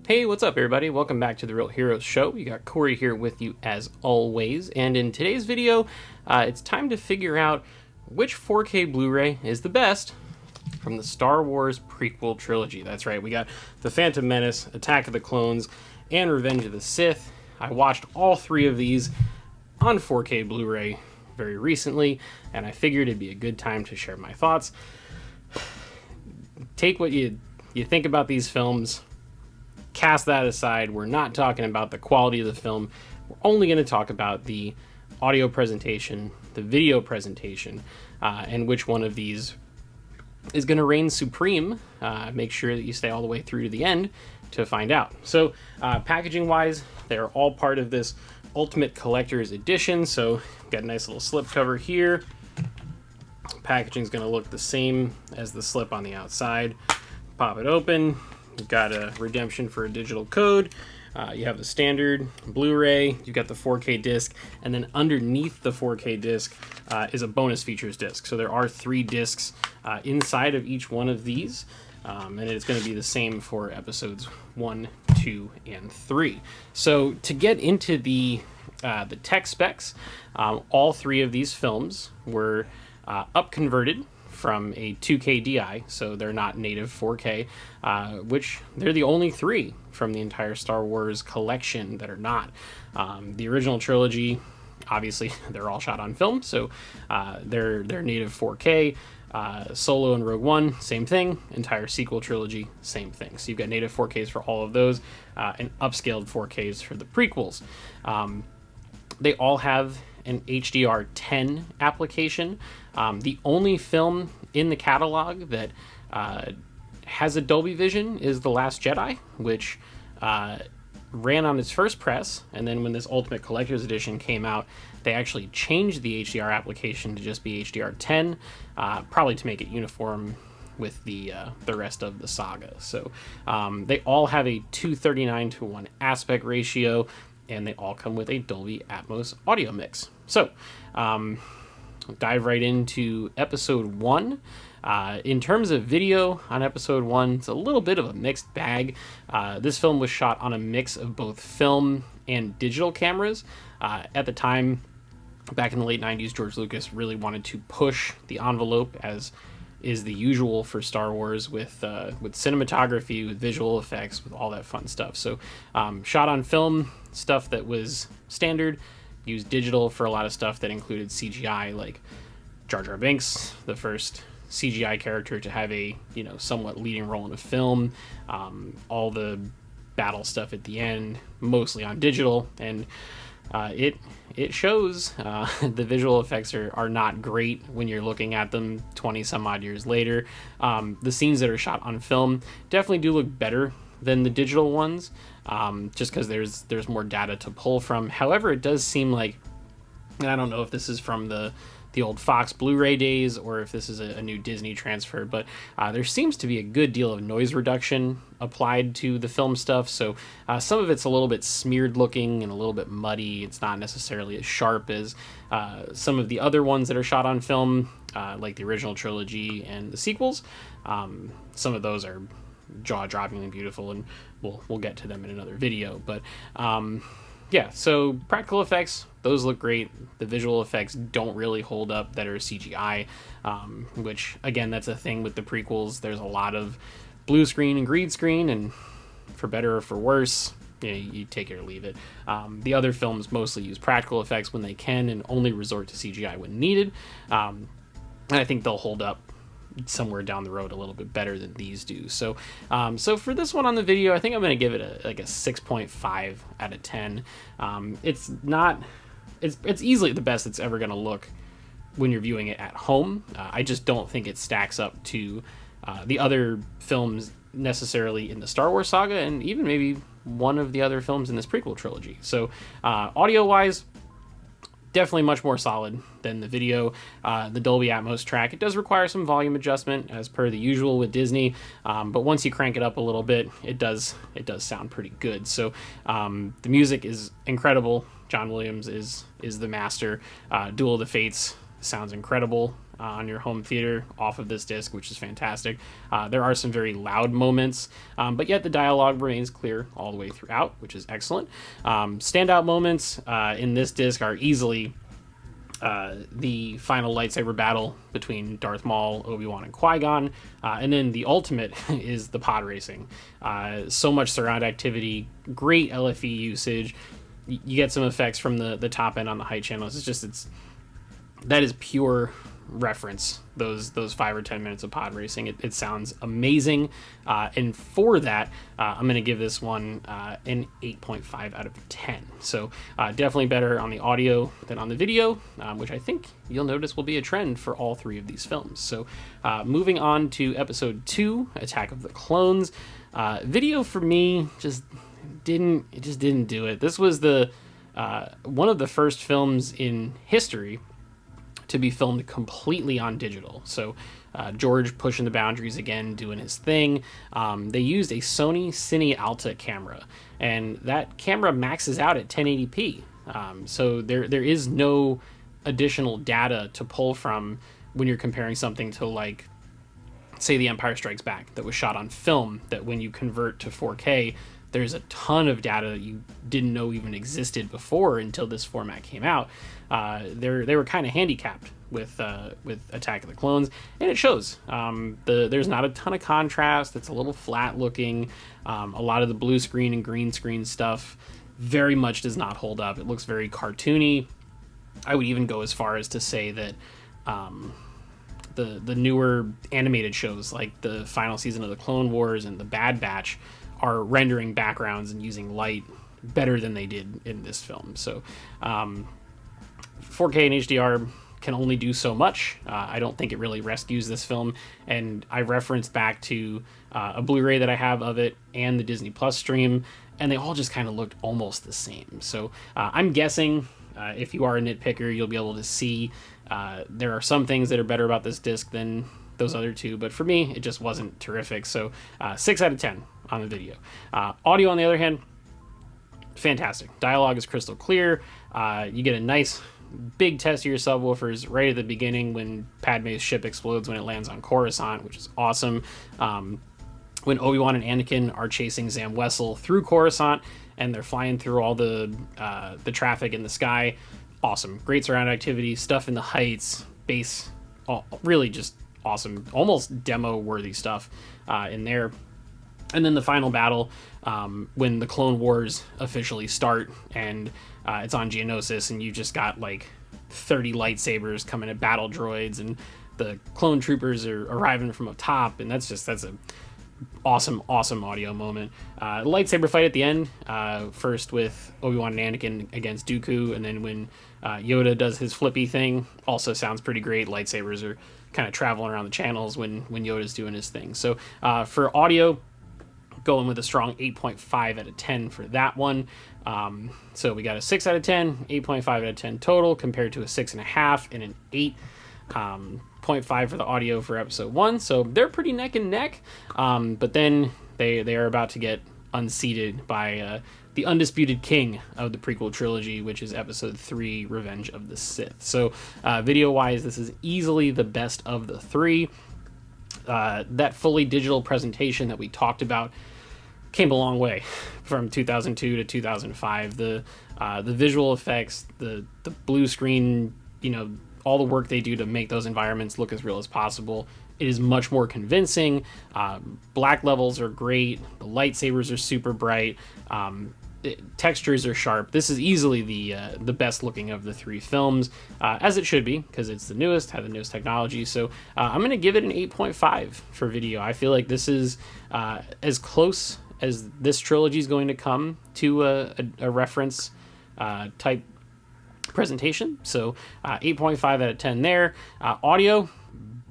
Hey, what's up everybody? Welcome back to The Real Heroes Show. You got Cory here with you as always, and in today's video, it's time to figure out which 4K Blu-ray is the best from the Star Wars Prequel Trilogy. That's right, we got the Phantom Menace, Attack of the Clones, and Revenge of the Sith. I watched all three of these on 4K Blu-ray very recently, and I figured it'd be a good time to share my thoughts. Take what you think about these films, cast that aside. We're not talking about the quality of the film. We're only going to talk about the audio presentation, the video presentation, and which one of these is going to reign supreme. Make sure that you stay all the way through to the end to find out. So packaging wise, they're all part of this Ultimate Collector's Edition. So got a nice little slip cover here. Packaging is going to look the same as the slip on the outside. Pop it open. You've got a redemption for a digital code. You have the standard Blu-ray. You've got the 4K disc, and then underneath the 4K disc is a bonus features disc. So there are 3 discs inside of each one of these, and it's going to be the same for episodes 1, 2, and 3. So to get into the tech specs, all 3 of these films were up-converted from a 2K DI, so they're not native 4K, which they're the only 3 from the entire Star Wars collection that are not. The original trilogy, obviously, they're all shot on film, so they're native 4K. Solo and Rogue One, same thing. Entire sequel trilogy, same thing. So you've got native 4Ks for all of those, and upscaled 4Ks for the prequels. They all have an HDR10 application. The only film in the catalog that has a Dolby Vision is The Last Jedi, which ran on its first press, and then when this Ultimate Collector's Edition came out, they actually changed the HDR application to just be HDR10, probably to make it uniform with the rest of the saga. So they all have a 2:39:1 aspect ratio, and they all come with a Dolby Atmos audio mix. So, dive right into episode 1. In terms of video on episode 1, it's a little bit of a mixed bag. This film was shot on a mix of both film and digital cameras. At the time, back in the late 90s, George Lucas really wanted to push the envelope, as is the usual for Star Wars, with cinematography, with visual effects, with all that fun stuff. So shot on film, stuff that was standard, used digital for a lot of stuff that included CGI, like Jar Jar Binks, the first CGI character to have a somewhat leading role in a film. All the battle stuff at the end, mostly on digital, and it shows. The visual effects are not great when you're looking at them 20 some odd years later. The scenes that are shot on film definitely do look better than the digital ones, just because there's more data to pull from. However, it does seem like, and I don't know if this is from the old Fox Blu-ray days or if this is a new Disney transfer, but there seems to be a good deal of noise reduction applied to the film stuff. So some of it's a little bit smeared looking and a little bit muddy. It's not necessarily as sharp as some of the other ones that are shot on film, like the original trilogy and the sequels. Some of those are jaw-droppingly beautiful, and we'll get to them in another video. But yeah, so practical effects, those look great. The visual effects don't really hold up that are CGI, which, again, that's a thing with the prequels. There's a lot of blue screen and green screen, and for better or for worse, you take it or leave it. The other films mostly use practical effects when they can and only resort to CGI when needed, and I think they'll hold up somewhere down the road a little bit better than these do. So so for this one on the video, I think I'm going to give it a 6.5 out of 10. It's easily the best it's ever going to look when you're viewing it at home. I just don't think it stacks up to the other films necessarily in the Star Wars saga, and even maybe one of the other films in this prequel trilogy. So audio wise, definitely much more solid than the video. The Dolby Atmos track, it does require some volume adjustment as per the usual with Disney, but once you crank it up a little bit, it does sound pretty good. So the music is incredible. John Williams is the master. Duel of the Fates sounds incredible on your home theater off of this disc, which is fantastic. There are some very loud moments, but yet the dialogue remains clear all the way throughout, which is excellent. Standout moments in this disc are easily the final lightsaber battle between Darth Maul, Obi-Wan, and Qui-Gon, and then the ultimate is the pod racing. So much surround activity, great LFE usage. You get some effects from the top end on the height channels. That is pure reference. Those 5 or 10 minutes of pod racing. It sounds amazing, and for that, I'm going to give this one an 8.5 out of 10. So definitely better on the audio than on the video, which I think you'll notice will be a trend for all 3 of these films. So moving on to episode 2, Attack of the Clones. Video for me just didn't do it. This was the one of the first films in history to be filmed completely on digital. So George pushing the boundaries again, doing his thing. They used a Sony Cine Alta camera, and that camera maxes out at 1080p. So there is no additional data to pull from when you're comparing something to, like, say, The Empire Strikes Back, that was shot on film, that when you convert to 4K, there's a ton of data that you didn't know even existed before until this format came out. They were kind of handicapped with Attack of the Clones, and it shows. There's not a ton of contrast. It's a little flat looking. A lot of the blue screen and green screen stuff very much does not hold up. It looks very cartoony. I would even go as far as to say that the newer animated shows, like the final season of the Clone Wars and the Bad Batch, are rendering backgrounds and using light better than they did in this film. So 4K and HDR can only do so much. I don't think it really rescues this film, and I referenced back to a Blu-ray that I have of it and the Disney Plus stream, and they all just kind of looked almost the same. So I'm guessing if you are a nitpicker, you'll be able to see there are some things that are better about this disc than those other 2, but for me, it just wasn't terrific. So 6 out of 10 on the video. Audio, on the other hand, fantastic. Dialogue is crystal clear. You get a nice big test of your subwoofers right at the beginning when Padme's ship explodes when it lands on Coruscant, which is awesome. When Obi-Wan and Anakin are chasing Zam Wesell through Coruscant and they're flying through all the traffic in the sky, awesome. Great surround activity, stuff in the heights, base, really just awesome, almost demo worthy stuff in there. And then the final battle, when the Clone Wars officially start, and it's on Geonosis, and you just got like 30 lightsabers coming at battle droids, and the clone troopers are arriving from up top, and that's a awesome audio moment. Lightsaber fight at the end, first with Obi-Wan and Anakin against Dooku, and then when Yoda does his flippy thing, also sounds pretty great. Lightsabers are kind of traveling around the channels when Yoda's doing his thing. So for audio, going with a strong 8.5 out of 10 for that one. So we got a 6 out of 10, 8.5 out of 10 total, compared to a 6.5 and an 8.5 for the audio for episode 1. So they're pretty neck and neck, but then they are about to get unseated by the undisputed king of the prequel trilogy, which is episode 3, Revenge of the Sith. So video wise, this is easily the best of the 3. That fully digital presentation that we talked about came a long way from 2002 to 2005. The visual effects, the blue screen, all the work they do to make those environments look as real as possible, it is much more convincing. Black levels are great. The lightsabers are super bright. Textures are sharp. This is easily the best looking of the 3 films, as it should be, because it's the newest, had the newest technology. So I'm going to give it an 8.5 for video. I feel like this is as close as this trilogy is going to come to a reference type presentation. So 8.5 out of 10 there. Audio,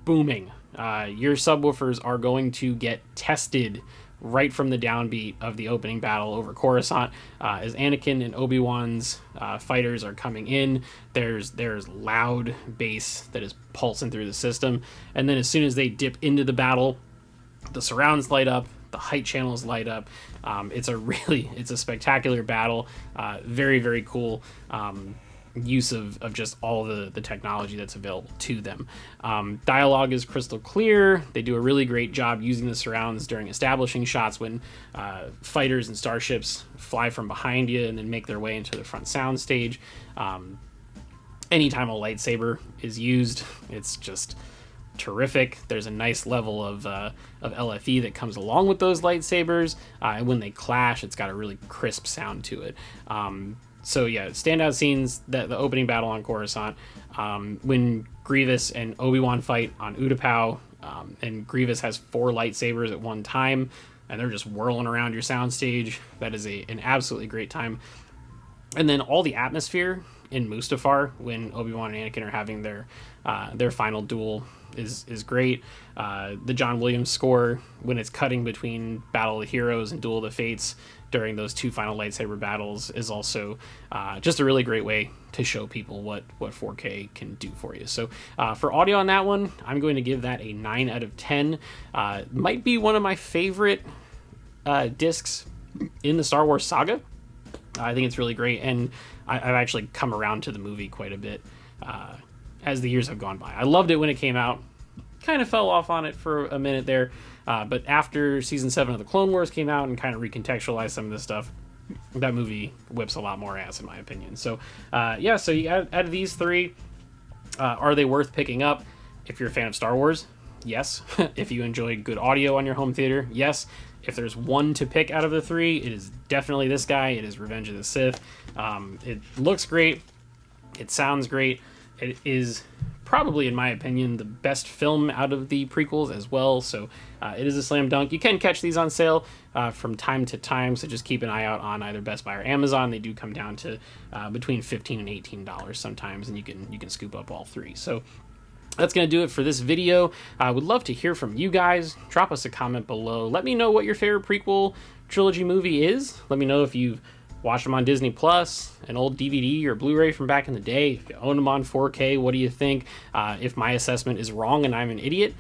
booming. Your subwoofers are going to get tested right from the downbeat of the opening battle over Coruscant. As Anakin and Obi-Wan's fighters are coming in, there's loud bass that is pulsing through the system, and then as soon as they dip into the battle, the surrounds light up, the height channels light up. It's a spectacular battle. Very, very cool. use of just all the technology that's available to them. Dialogue is crystal clear. They do a really great job using the surrounds during establishing shots when fighters and starships fly from behind you and then make their way into the front sound stage. Anytime a lightsaber is used, it's just terrific. There's a nice level of LFE that comes along with those lightsabers, and when they clash, it's got a really crisp sound to it. So yeah, standout scenes, the opening battle on Coruscant, when Grievous and Obi-Wan fight on Utapau, and Grievous has 4 lightsabers at one time, and they're just whirling around your soundstage. That is an absolutely great time. And then all the atmosphere in Mustafar when Obi-Wan and Anakin are having their final duel is great. The John Williams score when it's cutting between Battle of the Heroes and Duel of the Fates during those 2 final lightsaber battles is also just a really great way to show people what 4K can do for you. So for audio on that one, I'm going to give that a 9 out of 10. Might be one of my favorite discs in the Star Wars saga. I think it's really great, and I've actually come around to the movie quite a bit as the years have gone by. I loved it when it came out. Kind of fell off on it for a minute there, but after Season 7 of the Clone Wars came out and kind of recontextualized some of this stuff, that movie whips a lot more ass in my opinion. So so you out of these 3, are they worth picking up? If you're a fan of Star Wars, yes. If you enjoy good audio on your home theater, yes. If there's one to pick out of the 3, it is definitely this guy. It is Revenge of the Sith. It looks great. It sounds great. It is probably, in my opinion, the best film out of the prequels as well. So it is a slam dunk. You can catch these on sale from time to time, so just keep an eye out on either Best Buy or Amazon. They do come down to between $15 and $18 sometimes, and you can scoop up all 3. So that's going to do it for this video. I would love to hear from you guys. Drop us a comment below. Let me know what your favorite prequel trilogy movie is. Let me know if you've watched them on Disney Plus, an old DVD or Blu-ray from back in the day. If you own them on 4K, what do you think? If my assessment is wrong and I'm an idiot,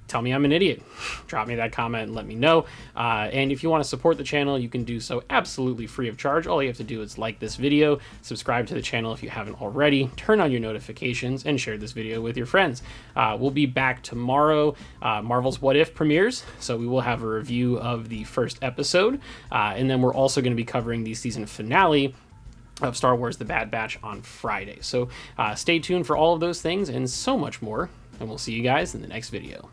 tell me I'm an idiot. Drop me that comment and let me know. And if you want to support the channel, you can do so absolutely free of charge. All you have to do is like this video, subscribe to the channel if you haven't already, turn on your notifications, and share this video with your friends. We'll be back tomorrow. Marvel's What If premieres, so we will have a review of the first episode. And then we're also going to be covering the season finale of Star Wars The Bad Batch on Friday. So stay tuned for all of those things and so much more, and we'll see you guys in the next video.